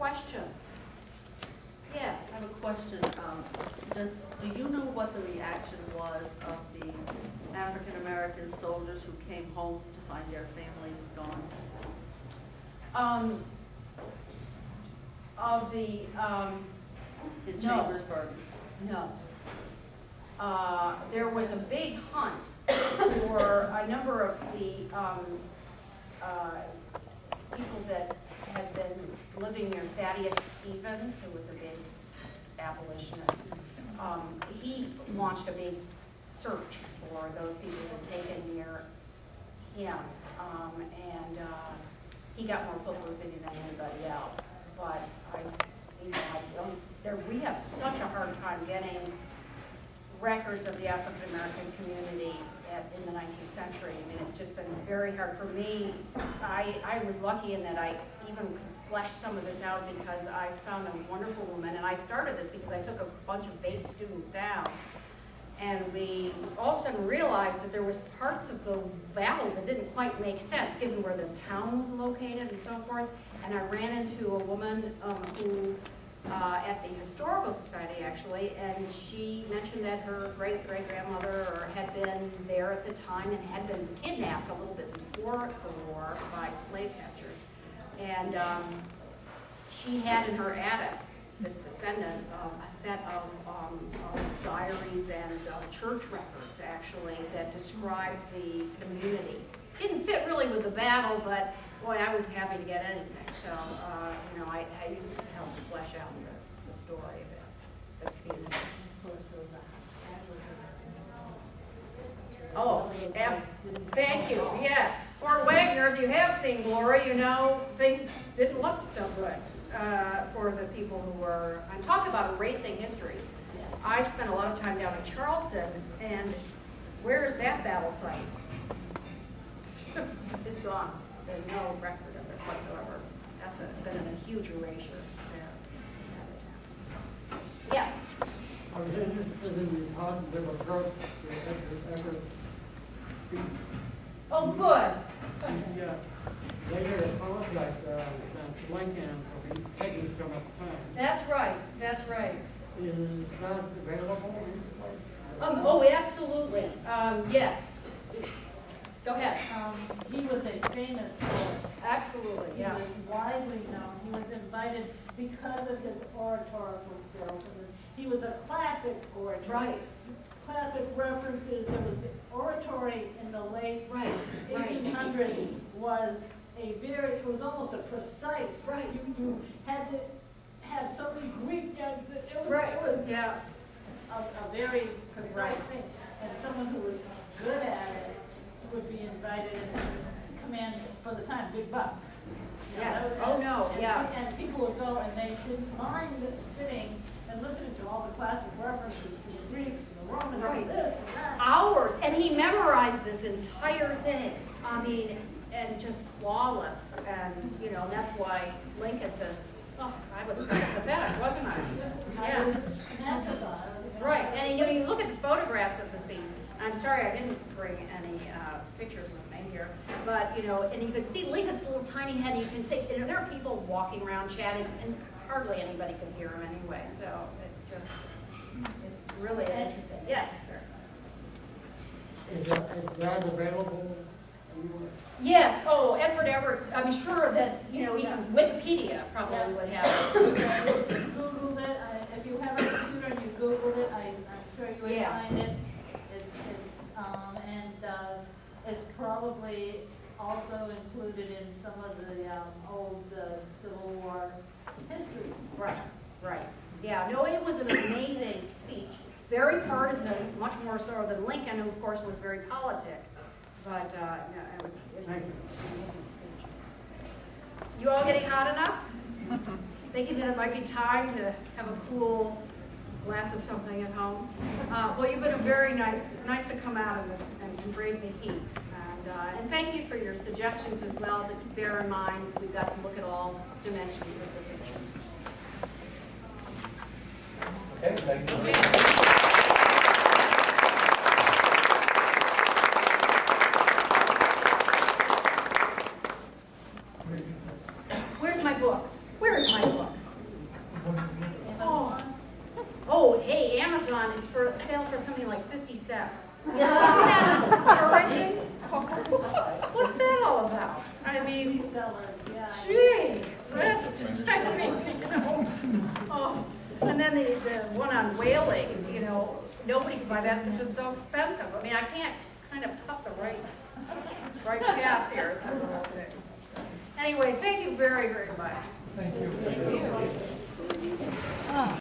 questions? Yes. I have a question. Do you know what the reaction was of the African American soldiers who came home to find their families gone? In Chambersburg? No. There was a big hunt for a number of the people that had been living near Thaddeus Stevens, who was a big abolitionist. He launched a big search for those people who had taken near him, and he got more publicity than anybody else. But we have such a hard time getting records of the African American community in the 19th century. I mean, it's just been very hard for me. I was lucky in that I even could flesh some of this out because I found a wonderful woman, and I started this because I took a bunch of Bates students down, and we all of a sudden realized that there was parts of the battle that didn't quite make sense given where the town was located and so forth. And I ran into a woman who at the Historical Society, actually, and she mentioned that her great-great-grandmother had been there at the time and had been kidnapped a little bit before the war by slave catchers. And she had in her attic, this descendant, a set of diaries and church records, actually, that described the community. Didn't fit really with the battle, but boy, I was happy to get anything. So, I used it to help flesh out the story of the community. Oh, thank you. Yes, Fort Wagner. If you have seen Glory, you know things didn't look so good for the people who were. And talk about erasing history. Yes. I spent a lot of time down in Charleston, and where is that battle site? It's gone. There's no record of it whatsoever. That's been a huge erasure there. Yes? I was interested in the positive approach to effort. Oh, good. Yeah. Later apologized to Lincoln for taking so much time. That's right. That's right. Is that available? Oh, absolutely. Yes. Go ahead. He was a famous poet. Absolutely, yeah. He was widely known. He was invited because of his oratorical skills. He was a classic orator. Right. Classic references. There was oratory in the late 1800s was it was almost a precise. Right. You had to have so many Greek. It was a very precise thing. And someone who was good at it would be invited and command for the time big bucks. Yes. And people would go and they didn't mind sitting and listening to all the classic references to the Greeks and the Romans and this and that. Hours, and he memorized this entire thing. I mean, and just flawless. And that's why Lincoln says, "Oh, I was kind of pathetic, wasn't I?" Yeah. Right. And you look at the photographs of the scene. I'm sorry I didn't bring any pictures with me here, but and you can see Lincoln's little tiny head. You can think there are people walking around chatting, and hardly anybody can hear him anyway. So it's really interesting. Yes, sir. Is that available? Yes. Oh, Edward Everett's. I'm sure that even Wikipedia probably would have it. Googled it. If you have a computer and you Googled it, I'm sure you would find it. It's probably also included in some of the old Civil War histories. Right. Yeah, no, it was an amazing speech. Very partisan, much more so than Lincoln, who of course was very politic. But it was an amazing speech. You all getting hot enough? Thinking that it might be time to have a cool glass of something at home? Well, you've been very nice to come out of this and brave the heat. And thank you for your suggestions as well. To bear in mind, we've got to look at all dimensions of the picture. Okay, thank you. Okay. Where's my book? Where is my book? Amazon, it's for sale for something like 50 cents. Isn't that discouraging? What's that all about? I mean, Resellers, yeah. geez, that's, I mean, you know, oh. And then the one on whaling, you know, nobody can buy that because it's so expensive. I mean, I can't kind of cut the right path here. Anyway, thank you very, very much. Thank you. Thank you.